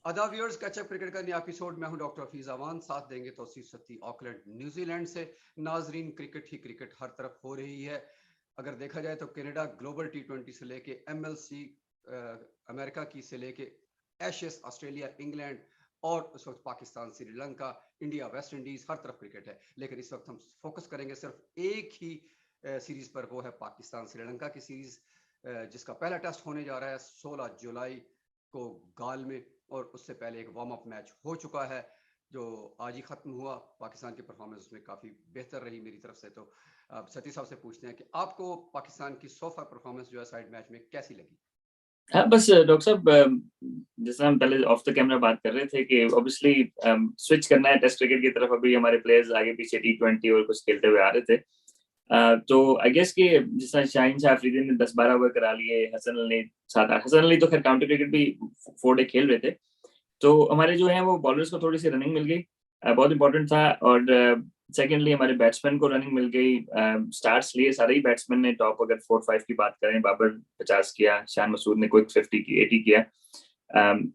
आदाब viewers, catch up cricket का नया एपिसोड। मैं हूं डॉक्टर हफीज अमान, साथ देंगे तौसीफ सत्ती ऑकलैंड न्यूजीलैंड से। नाजरीन, क्रिकेट ही क्रिकेट हर तरफ हो रही है। अगर देखा जाए तो कनाडा ग्लोबल T20 से लेके MLC अमेरिका की से लेके एशेस ऑस्ट्रेलिया इंग्लैंड और उस वक्त Pakistan Sri Lanka India West Indies, हर तरफ क्रिकेट है। लेकिन इस वक्त हम फोकस करेंगे सिर्फ एक ही सीरीज पर, वो है पाकिस्तान श्रीलंका की सीरीज, जिसका पहला टेस्ट होने जा रहा है 16 जुलाई को गाल में। और उससे पहले एक वार्म अप मैच हो चुका है जो आज ही खत्म हुआ। पाकिस्तान की परफॉर्मेंस उसमें काफ़ी बेहतर रही मेरी तरफ से। तो अब सती साहब से पूछते हैं कि आपको पाकिस्तान की सोफा परफॉर्मेंस जो है साइड मैच में कैसी लगी? हाँ, बस डॉक्टर साहब, जैसे हम पहले ऑफ द कैमरा बात कर रहे थे कि ऑब्वियसली स्विच करना है टेस्ट क्रिकेट की तरफ। अभी हमारे प्लेयर्स आगे पीछे T20 और कुछ खेलते हुए आ रहे थे। तो आई गेस कि जिस तरह शाहीन शाह अफरीदी ने 10-12 ओवर करा लिए, हसन अली 7-8, हसन अली तो खैर काउंटर क्रिकेट भी 4 डे खेल रहे थे। तो हमारे जो है वो बॉलर्स को थोड़ी सी रनिंग मिल गई, बहुत इंपॉर्टेंट था। और सेकेंडली हमारे बैट्समैन को रनिंग मिल गई। स्टार्ट्स लिए सारे ही बैट्समैन ने टॉप, अगर 4-5 की बात करें, बाबर 50 किया, शान मसूद ने कोई 80 किया,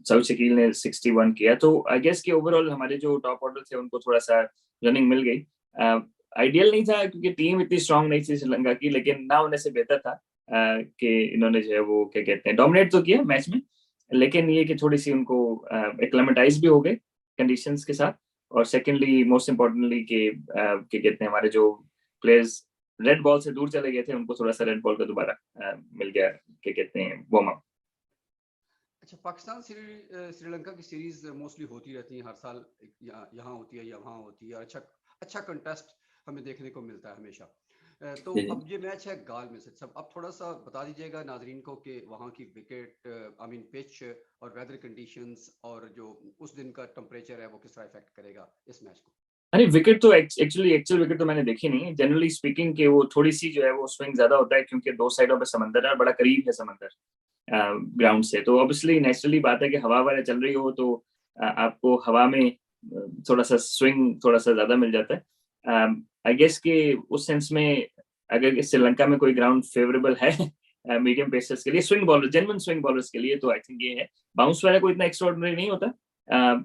सऊद शकील ने 61 किया। तो आई गेस कि ओवरऑल हमारे जो टॉप ऑर्डर थे उनको थोड़ा सा रनिंग मिल गई। आइडियल नहीं था क्योंकि टीम इतनी स्ट्रांग नहीं थी श्रीलंका की, लेकिन ना होने से बेहतर था कि इन्होंने जो है वो क्या कहते हैं डोमिनेट तो किया मैच में, लेकिन ये कि थोड़ी सी उनको एक्लेमेटाइज भी हो गए कंडीशंस के साथ। और सेकेंडली मोस्ट इम्पोर्टेंटली कि क्या कहते हैं हमारे जो प्लेयर्स रेड बॉल से दूर चले गए थे, उनको थोड़ा सा रेड बॉल का दोबारा मिल गया, क्या कहते हैं वार्म अप। अच्छा, पाकिस्तान श्रीलंका की सीरीज मोस्टली होती रहती है हर साल, यहाँ होती है या वहाँ होती है। अच्छा अच्छा कंटेस्ट हमें देखने को मिलता है हमेशा। तो अब ये मैच है गाल में से सब। अब थोड़ा सा बता दीजिएगा नाजरीन को कि वहाँ की विकेट, आई मीन पिच और वेदर कंडीशंस और जो उस दिन का टेम्परेचर है वो किस तरह इफेक्ट करेगा इस मैच को। अरे विकेट तो एक्चुअल विकेट तो मैंने देखी नहीं है। जनरली स्पीकिंग कि वो थोड़ी सी जो है वो स्विंग ज्यादा होता है क्योंकि दो साइडों पे समंदर है और बड़ा करीब है समंदर ग्राउंड से। तो ऑब्वियसली नेचुरली बात है कि हवा वगैरह चल रही हो तो आपको हवा में थोड़ा सा स्विंग थोड़ा सा ज्यादा मिल जाता है। आई गेस कि उस सेंस में अगर श्रीलंका में कोई ग्राउंड फेवरेबल है मीडियम पेसर्स के लिए, swing bowler, genuine swing bowlers के लिए, तो आई थिंक ये है। बाउंस वगैरह कोई इतना एक्स्ट्राऑर्डिनरी नहीं होता,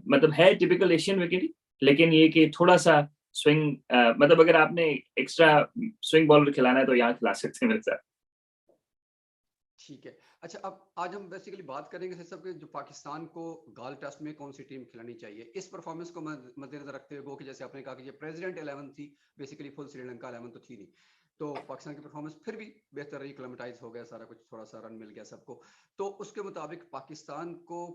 मतलब है टिपिकल एशियन विकेट, लेकिन ये कि थोड़ा सा स्विंग, मतलब अगर आपने एक्स्ट्रा स्विंग बॉलर खिलाना है तो यहाँ खिला सकते हैं मेरे साथ। ठीक है। अच्छा, अब आज हम बेसिकली बात करेंगे सब के जो पाकिस्तान को गाल टेस्ट में कौन सी टीम खिलानी चाहिए इस परफॉर्मेंस को मद्देनजर रखते हुए। कि जैसे आपने कहा कि ये प्रेसिडेंट 11 थी, बेसिकली फुल श्रीलंका 11 तो थी नहीं। तो पाकिस्तान की परफॉर्मेंस फिर भी बेहतर रही, क्लेमेटाइज हो गया सारा कुछ, थोड़ा सा रन मिल गया सबको। तो उसके मुताबिक पाकिस्तान को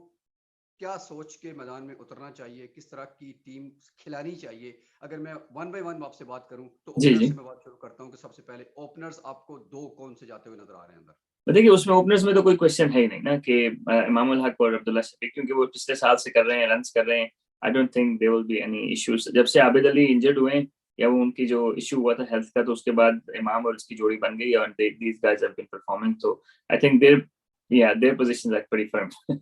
क्या सोच के मैदान में उतरना चाहिए, किस तरह की टीम खिलानी चाहिए? अगर मैं वन बाय वन आपसे बात करूं तो जी ओपनर जी, से मैं बात शुरू करता हूं कि सबसे पहले ओपनर्स आपको दो कौन से जाते हुए नजर आ रहे हैं अंदर? देखिए उसमें ओपनर्स में तो कोई क्वेश्चन है ही नहीं ना कि इमाम उल हक और अब्दुल्ला शफीक, क्योंकि वो पिछले साल से कर रहे हैं, रन्स कर रहे हैं। I don't think there will be any issues. जब से आबिद अली इंजर्ड हुए या वो उनकी जो इशू हुआ था हेल्थ का, तो उसके बाद इमाम और उसकी जोड़ी बन गई और these guys have been performing. तो I think their positions are pretty firm.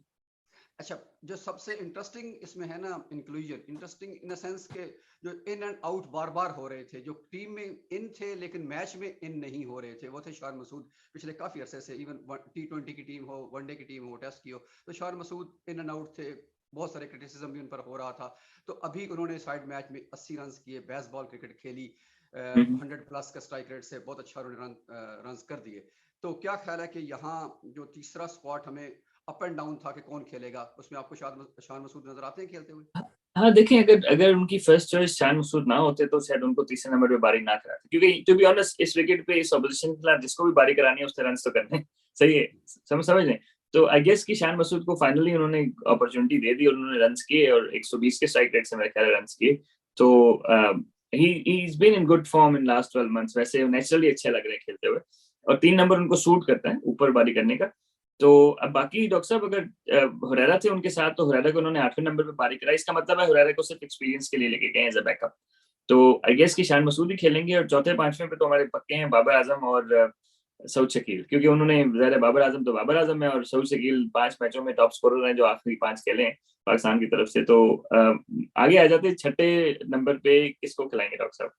अच्छा, जो सबसे इंटरेस्टिंग इसमें है ना, inclusion interesting in the sense के जो इन एंड आउट बार बार हो रहे थे, जो टीम में इन थे लेकिन मैच में इन नहीं हो रहे थे, वो थे शान मसूद। पिछले काफी अरसे से, इवन T20 की टीम हो, वनडे की टीम हो, टेस्ट की हो, तो Shan Masood in and out थे। बहुत सारे क्रिटिसिज्म भी उन पर हो रहा था। तो अभी उन्होंने साइड मैच में 80 रन किए, बेसबॉल क्रिकेट खेली, 100+ का स्ट्राइक रेट से बहुत अच्छा उन्होंने रन कर दिए। तो क्या ख्याल है कि यहाँ जो तीसरा स्पॉट हमें अप एंड डाउन था कि कौन खेलेगा, उसमें आपको शान मसूद नजर आते हैं खेलते हुए? हाँ देखें, अगर अगर उनकी फर्स्ट चॉइस शान मसूद ना होते तो शायद उनको तीसरे नंबर पे बारी ना कराते, क्योंकि टू बी ऑनेस्ट इस विकेट पे इस ऑपोजिशन के खिलाफ जिसको भी बारी करानी है उससे रन तो करने हैं। सही है, समझ लें। तो आई गेस कि शान मसूद को फाइनली उन्होंने अपॉर्चुनिटी दे दी और उन्होंने रन किए और 120 के स्ट्राइक रेट से मेरे ख्याल रन किए। तो he is been in good form in last 12 months. वैसे नेचुरली अच्छे लग रहे हैं खेलते हुए और 3 नंबर उनको सूट करता है ऊपर बारी करने का। तो अब बाकी डॉक्टर साहब अगर हुरैरा थे उनके साथ तो हुरैरा को उन्होंने 8वें नंबर पे पारी कराई, इसका मतलब है हुरैरा को सिर्फ एक्सपीरियंस के लिए लेके गए एज अ बैकअप। तो आई गेस कि शान मसूद ही खेलेंगे और चौथे पांचवें पे तो हमारे पक्के हैं बाबर आजम और सऊद शकील, क्योंकि उन्होंने ज़ाहिर है बाबर आजम तो बाबर आजम है और सऊद शकील 5 मैचों में टॉप स्कोरर हैं जो आखिरी 5 खेले हैं पाकिस्तान की तरफ से। तो आगे आ जाते छठे नंबर पे किसको खिलाएंगे डॉक्टर साहब?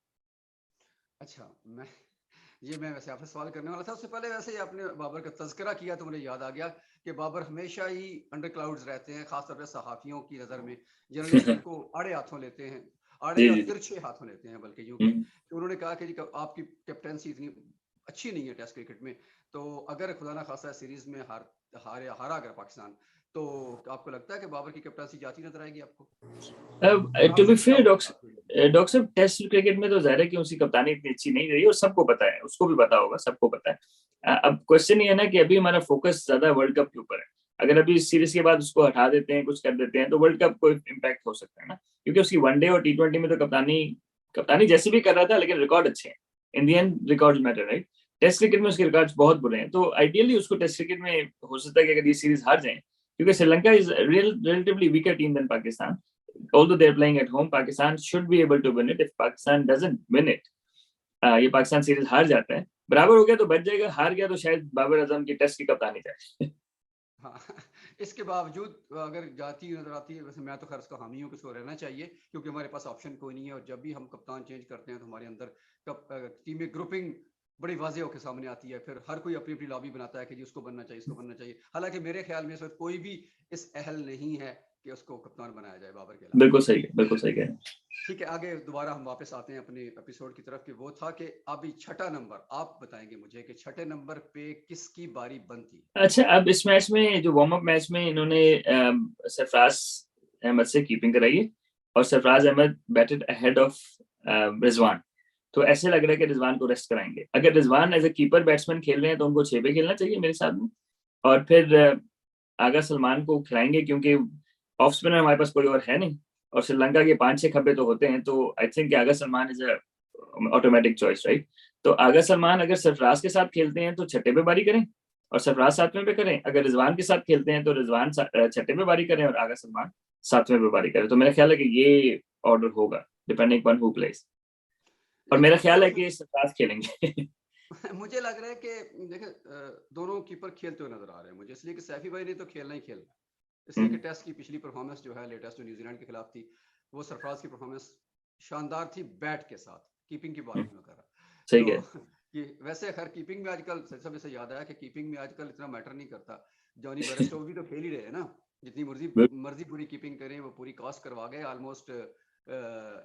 अच्छा, मैं ये मैं वैसे आपसे सवाल करने वाला था। उससे पहले वैसे ही आपने बाबर का तज़किरा किया तो मुझे याद आ गया कि बाबर हमेशा ही अंडर क्लाउड्स रहते हैं, खासतौर पे सहाफ़ियों की नज़र में। जर्नलिस्ट उनको आड़े हाथों लेते हैं, आड़े जी और जी जी। तिरछे हाथों लेते हैं बल्कि यूँ कहें। हम्म। तो उन्होंने कहा कि जी आपकी कैप्टेंसी इतनी अच्छी नहीं है टेस्ट क्रिकेट में, तो अगर खुदा ना खास्ता सीरीज़ में हारा अगर पाकिस्तान, तो आपको लगता है कि बाबर की कैप्टेंसी जाती नज़र आएगी आपको? और टू बी हासिल क्या फेयर होगा साथ में? डॉक्टर साहब, टेस्ट क्रिकेट में तो जाहिर है कि उसकी कप्तानी इतनी अच्छी नहीं रही और सबको पता है, उसको भी पता होगा, सबको पता है। अब क्वेश्चन ये है ना कि अभी हमारा फोकस ज्यादा वर्ल्ड कप के ऊपर है। अगर अभी इस सीरीज के बाद उसको हटा देते हैं, कुछ कर देते हैं, तो वर्ल्ड कप को इम्पैक्ट हो सकता है ना, क्योंकि उसकी वनडे और टी20 में तो कप्तानी कप्तानी जैसे भी कर रहा था, लेकिन रिकॉर्ड अच्छे हैं। In the end record matter, right? Test cricket में उसके रिकॉर्ड्स बहुत बुरे हैं, तो आइडियली उसको टेस्ट क्रिकेट में हो सकता है कि अगर ये सीरीज हार जाए, क्योंकि Sri Lanka is relatively weaker team than Pakistan, although they're playing at home, Pakistan should be able to win it. If Pakistan doesn't win it, ये पाकिस्तान सीरीज हार जाता है, बराबर हो गया तो बच जाएगा, हार गया तो शायद बाबर आजम की टेस्ट की कप्तानी जाए। हाँ, इसके बावजूद अगर जाती नजर आती है, वैसे मैं तो खैर उसका हामी हूँ कि उसको रहना चाहिए, क्योंकि हमारे पास ऑप्शन कोई नहीं है। और जब भी हम कप्तान चेंज करते हैं तो हमारे अंदर टीम में ग्रुपिंग बड़ी वाजे होकर सामने आती है। फिर हर कोई अपनी अपनी लॉबी बनाता है कि जी उसको बनना चाहिए, इसको बनना चाहिए। हालांकि मेरे ख्याल में इस वक्त कोई भी इस अहल नहीं है कि उसको कप्तान बनाया जाए बाबर के अलावा। बिल्कुल सही है, बिल्कुल सही है। ठीक है, आगे दोबारा हम वापस आते हैं अपने एपिसोड की तरफ। कि वो था कि अभी छठा नंबर आप बताएंगे मुझे कि छठे नंबर पे किसकी बारी बनती है? अच्छा, अब इस मैच में जो वार्म अप मैच में इन्होंने सरफराज अहमद से कीपिंग कराई है, और Sarfaraz Ahmed batted ahead of Rizwan. तो ऐसे लग रहा है कि रिजवान को रेस्ट कराएंगे। अगर Rizwan as a keeper batsman खेल रहे हैं तो उनको 6 पे खेलना चाहिए मेरे हिसाब में। और फिर आगा सलमान को खिलाएंगे, क्योंकि ऑफ स्पिनर हमारे पास कोई और है नहीं, और श्रीलंका के 5-6 खब्बे तो होते हैं, तो I think Agha Salman is a automatic choice, right? तो आगा सलमान अगर सरफराज के साथ खेलते हैं तो छठे पे बारी करें, और सरफराज सातवें पे करें। अगर रिजवान के साथ खेलते हैं तो रिजवान छठे पे बारी करें और आगा सलमान सातवें पे बारी करें। तो मेरा ख्याल है कि ये ऑर्डर होगा, डिपेंडिंग अपॉन हु प्लेस। और मेरा लेकिन मुझे ख्याल है कि सरफराज खेलेंगे। मुझे लग रहा है कि देखे दोनों कीपर खेलते हुए नजर आ रहे हैं मुझे, इसलिए कि सैफी भाई ने तो खेलना ही खेलना है। इसलिए कि टेस्ट की पिछली परफॉर्मेंस जो है लेटेस्ट, जो न्यूजीलैंड के खिलाफ थी, वो सरफराज की परफॉर्मेंस शानदार थी बैट के साथ। कीपिंग की बात नहीं मैं कर रहा। सही है। तो कि वैसे खैर कीपिंग में आजकल सब से याद आया कि कीपिंग में आजकल इतना मैटर नहीं करता। जॉनी बेयरस्टो भी तो खेल ही रहे हैं ना, जितनी मर्जी मर्जी पूरी कीपिंग करें, वो पूरी कॉस्ट करवा गए ऑलमोस्ट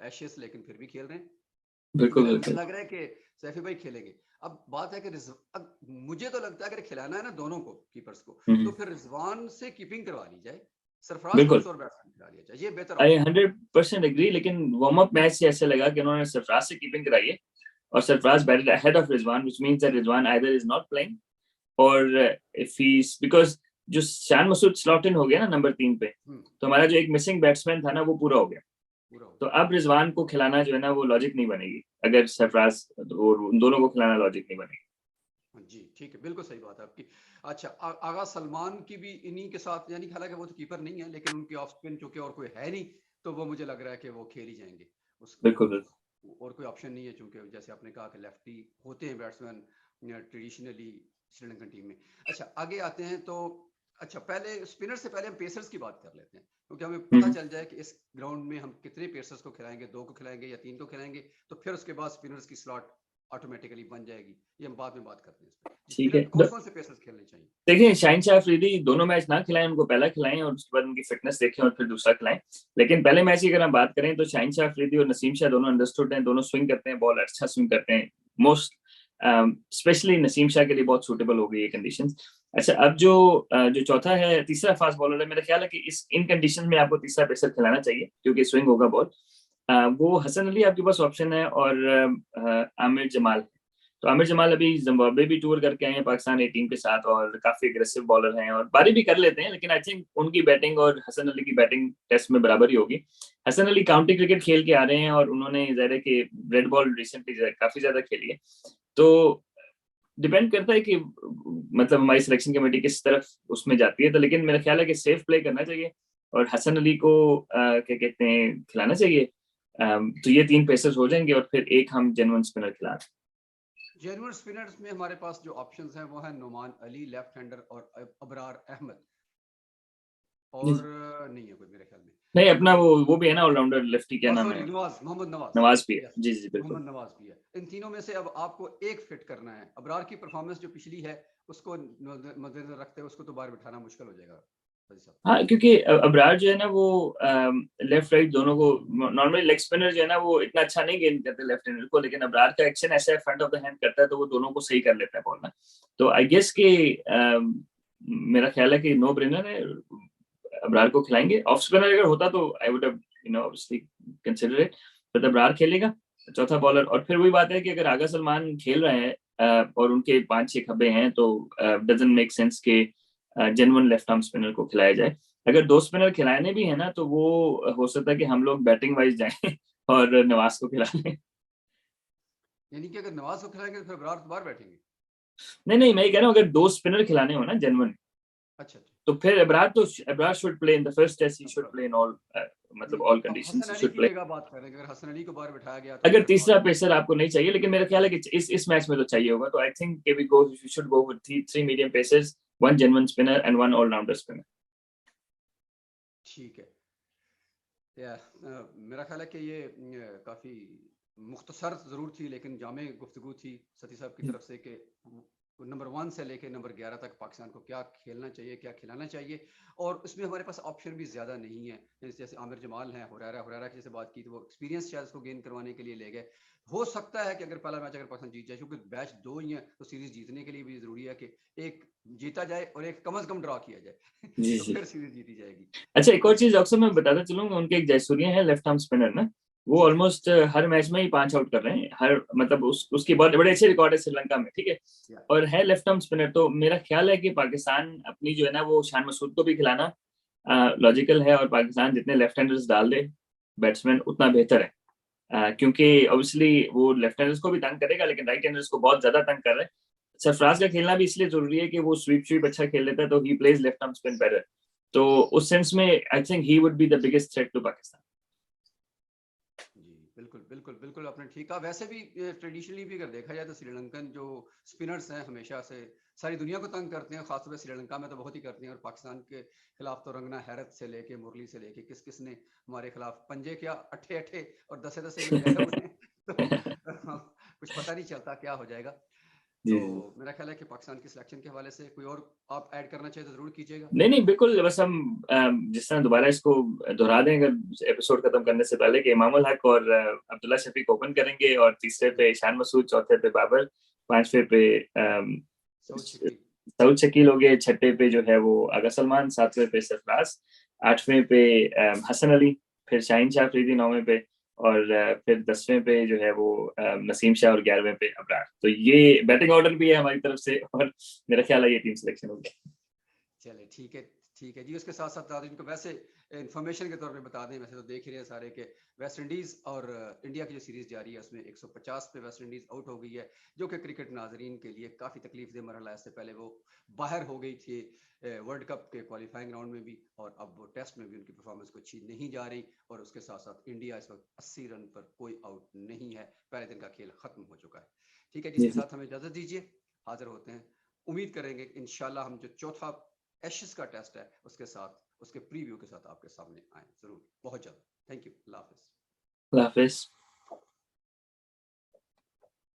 एशेस, लेकिन फिर भी खेल रहे हैं। बिल्कुल मगर मुझे बिल्कुल। लग रहा है कि सैफी भाई खेलेंगे। अब बात है कि अब मुझे तो लगता है अगर खिलाना है ना दोनों को, कीपर्स को, तो फिर रिजवान से कीपिंग करवा ली जाए, सरफराज को बिल्कुल, किसी और बैट्समैन खिला लिया जाए, ये बेहतर आई ऑप्शन है। 100% एग्री। लेकिन वार्म अप मैच से ऐसे लगा कि उन्होंने सरफराज से कीपिंग कराई है, और Sarfaraz batted ahead of Rizwan, which means that Rizwan either is not playing, और इफ ही इज, बिकॉज जो शान मसूद स्लॉट इन हो गया ना नंबर 3 पे, तो हमारा जो एक मिसिंग बैट्समैन था ना, वो पूरा हो गया। पूरा हो तो गया। अब रिजवान को खिलाना जो है ना, वो लॉजिक नहीं बनेगी। अगर सरफराज और उन दोनों को खिलाना लॉजिक नहीं बनेगी। हाँ जी, ठीक है, बिल्कुल सही बात है आपकी। अच्छा, आगा सलमान की भी इन्हीं के साथ, यानी हालांकि वो तो कीपर नहीं है, लेकिन उनके ऑफ स्पिन चूंकि और कोई है नहीं, तो वो मुझे लग रहा है कि वो खेल ही जाएंगे। बिल्कुल बिल्कुल। और कोई ऑप्शन नहीं है, चूंकि जैसे आपने कहा कि लेफ्टी होते हैं बैट्समैन ट्रेडिशनली श्रीलंकन टीम में। अच्छा, आगे आते हैं तो अच्छा, पहले स्पिनर से पहले हम पेसर्स की बात कर लेते हैं, क्योंकि हमें पता चल जाए कि इस ग्राउंड में हम कितने पेसर्स को खिलाएंगे, 2 को खिलाएंगे या 3 को खिलाएंगे। तो फिर उसके बाद स्पिनर्स की स्लॉट ऑटोमेटिकली बन जाएगी। ये हम बाद में बात करते हैं इस पे। ठीक स्पिनर है। कौन कौन से पेसर्स खेलने चाहिए? देखिए, शाहिन शाह अफरीदी दोनों मैच ना खिलाएं, उनको पहला खिलाएं और उसके बाद उनकी फिटनेस देखें और फिर दूसरा खिलाएं। लेकिन पहले मैच की अगर हम बात करें तो शाहिन शाह अफरीदी और नसीम शाह दोनों अंडरस्टूड हैं, दोनों स्विंग करते हैं, बॉल अच्छा स्विंग करते हैं। मोस्ट स्पेशली नसीम शाह के लिए बहुत सूटेबल हो गई ये कंडीशंस। अच्छा, अब जो चौथा है, तीसरा फास्ट बॉलर है, मेरा ख्याल है कि इन कंडीशन में आपको तीसरा पेसर खिलाना चाहिए, क्योंकि स्विंग होगा बॉल। वो हसन अली आपके पास ऑप्शन है, और आमिर जमाल। तो आमिर जमाल अभी जिम्बाब्वे भी टूर करके आए हैं पाकिस्तान ए टीम के साथ, और काफी अग्रेसिव बॉलर हैं और बारी भी कर लेते हैं, लेकिन आई थिंक उनकी बैटिंग और हसन अली की बैटिंग टेस्ट में बराबर ही होगी। हसन अली काउंटी क्रिकेट खेल के आ रहे हैं, और उन्होंने ज़ाहिर है कि रेड बॉल रिसेंटली काफी ज्यादा खेली है। तो डिपेंड करता है कि मतलब हमारी सिलेक्शन कमेटी किस तरफ उसमें जाती है। तो लेकिन मेरा ख्याल है कि सेफ प्ले करना चाहिए, और हसन अली को क्या कहते हैं, खिलाना चाहिए। तो ये 3 पेसर्स हो जाएंगे, और फिर एक हम जेन्युइन स्पिनर खिला। जेन्युइन स्पिनर्स में हमारे पास जो ऑप्शंस हैं वो है नुमान अली लेफ्ट हैंडर और अबरार अहमद, और नहीं है कोई मेरे ख्याल में। नहीं, अपना वो भी है ना ऑलराउंडर लेफ्टी, क्या नाम सॉरी, है? मोहम्मद नवाज। नवाज भी है, यस, जी जी बिल्कुल। मोहम्मद नवाज भी है। इन तीनों में से अब आपको एक फिट करना है। अबरार की परफॉर्मेंस जो पिछली है उसको मद्देनजर रखते हुए उसको तो बाहर बिठाना मुश्किल हो जाएगा फैजी साहब। हाँ, क्योंकि अबरार जो है ना वो लेफ्ट राइट दोनों को, नॉर्मली लेग स्पिनर जो है ना वो इतना अच्छा नहीं गेंद करते लेफ्ट हैंडर को, लेकिन अबरार का एक्शन ऐसा है, फ्रंट ऑफ द हैंड करता है तो वो दोनों को सही कर लेता है बॉल ना। तो आई गेस कि मेरा ख्याल है कि नो ब्रेनर है, अबरार को खिलाएंगे। ऑफ स्पिनर अगर होता तो I would have obviously consider it, but Abrar खेलेगा चौथा बॉलर। और फिर वही बात है कि अगर आगा सलमान खेल रहे हैं और उनके 5-6 खब्बे हैं तो डजंट मेक सेंस के जेन्युइन लेफ्ट आर्म स्पिनर को खिलाया जाए। अगर 2 स्पिनर खिलाने भी है ना तो वो हो सकता है कि हम लोग बैटिंग वाइज जाएं और नवाज को खिला लें। यानी कि अगर नवाज को खिलाएंगे तो फिर अबरार तो बाहर बैठेंगे। नहीं नहीं, मैं ये कह रहा हूँ अगर 2 स्पिनर खिलाने हो ना जेन्युइन, अच्छा अच्छा। तो फिर Abrar should play in the first test, he should play in all, मतलब ऑल अब कंडीशंस हसन ही अली शुड की प्ले। जगह बात करें, अगर हसन अली को बाहर बिठाया गया तो अगर फिर तीसरा नवाज। पेसर आपको नहीं चाहिए, लेकिन मेरा ख्याल है कि इस मैच में तो चाहिए होगा, तो I think we should go with 3 medium pacers, 1 genuine spinner and 1 allrounder spinner. ठीक है। या मेरा ख्याल है कि ये काफ़ी मुख्तसर ज़रूर थी लेकिन जामे गुफ्तगू थी सती साहब की तरफ से कि नंबर 1 से लेके नंबर 11 तक पाकिस्तान को क्या खेलना चाहिए, क्या खिलाना चाहिए। और उसमें हमारे पास ऑप्शन भी ज़्यादा नहीं है। जैसे आमिर जमाल हैं, हुरैरा की जैसे बात की तो वो एक्सपीरियंस शायद उसको गेन करवाने के लिए ले गए। हो सकता है कि अगर पहला मैच अगर पाकिस्तान जीत जाए, क्योंकि मैच 2 ही हैं, तो सीरीज़ जीतने के लिए भी ज़रूरी है कि एक जीता जाए और एक कम से कम ड्रॉ किया जाए जी तो जी। फिर सीरीज़ जीती जाएगी। अच्छा, एक और ठीक है। चीज अक्सर मैं बताता चलूंगा, उनके एक जयसूर्या है लेफ्ट आर्म स्पिनर ना, वो जी जी। ऑलमोस्ट हर मैच में ही 5 आउट कर रहे हैं, हर मतलब उसकी बहुत बड़े अच्छे रिकॉर्ड है श्रीलंका में, ठीक है। या और है लेफ्ट आर्म स्पिनर, तो मेरा ख्याल है कि पाकिस्तान अपनी जो है ना वो शान मसूद को भी खिलाना लॉजिकल है, और पाकिस्तान जितने लेफ्ट हैंडर्स डाल दे बैट्समैन उतना बेहतर है। क्योंकि ऑब्वियसली वो लेफ्ट हैंडर्स को भी तंग करेगा, लेकिन राइट हैंडर्स को बहुत ज्यादा तंग कर रहा है। सरफराज का खेलना भी इसलिए जरूरी है कि वो स्वीप स्वीप अच्छा खेल लेता है, तो he plays left arm spin better. तो उस सेंस में I think he would be the biggest threat to Pakistan. जी, बिल्कुल बिल्कुल बिल्कुल, आपने ठीक कहा। वैसे भी ट्रेडिशनली भी अगर देखा जाए तो श्रीलंकन जो स्पिनर्स हैं हमेशा से सारी दुनिया को तंग करते हैं, खासतौर पर श्रीलंका में तो बहुत ही करते हैं। और पाकिस्तान के खिलाफ तो रंगना हैरत से लेके मुरली से लेके किस किस ने हमारे खिलाफ पंजे क्या अट्ठे अट्ठे और दसे दसे भी लगाए हुए हैं तो कुछ पता नहीं चलता क्या हो जाएगा। तो जी जी। मेरा ख्याल है कि पाकिस्तान की सिलेक्शन के हवाले से कोई और आप ऐड करना चाहे तो जरूर कीजिएगा। नहीं नहीं बिल्कुल, बस हम जिस तरह दोबारा इसको दोहरा दें अगर एपिसोड खत्म करने से पहले, कि इमामुल हक और अब्दुल्ला शफीक ओपन करेंगे, और तीसरे जी, पे ईशान मसूद, चौथे पे बाबर, पांचवे पे सऊद शकील। सऊद शकील हो गए, छठे पे जो है वो आगा सलमान, सातवें पे सरफराज, आठवें पे हसन अली, फिर शाहीन शाह अफरीदी नौवें पे, और फिर 10वें पे जो है वो नसीम शाह, और 11वें पे अबरार। तो ये बैटिंग ऑर्डर भी है हमारी तरफ से, और मेरा ख्याल है ये टीम सिलेक्शन हो गया। चले ठीक है, ठीक है जी। उसके साथ साथ बता दें इनको, वैसे इन्फॉर्मेशन के तौर पे बता दें, वैसे तो देख ही रहे हैं सारे के वेस्ट इंडीज़ और इंडिया की जो सीरीज़ जारी है उसमें 150 पे वेस्ट इंडीज़ आउट हो गई है, जो कि क्रिकेट नाजरीन के लिए काफ़ी तकलीफ दे मरहला है। इससे पहले वो बाहर हो गई थी वर्ल्ड कप के क्वालिफाइंग राउंड में भी, और अब वो टेस्ट में भी उनकी परफॉर्मेंस को अच्छी नहीं जा रही। और उसके साथ साथ इंडिया इस वक्त 80 रन पर कोई आउट नहीं है, पहले दिन का खेल खत्म हो चुका है। ठीक है, जी जिसके जी। साथ हमें इजाज़त दीजिए, हाजिर होते हैं। उम्मीद करेंगे इंशाल्लाह हम जो चौथा एशेस का टेस्ट है उसके साथ, उसके प्रीव्यू के साथ आपके सामने आए जरूर बहुत जल्द। Thank you, Allah Hafiz. Allah Hafiz.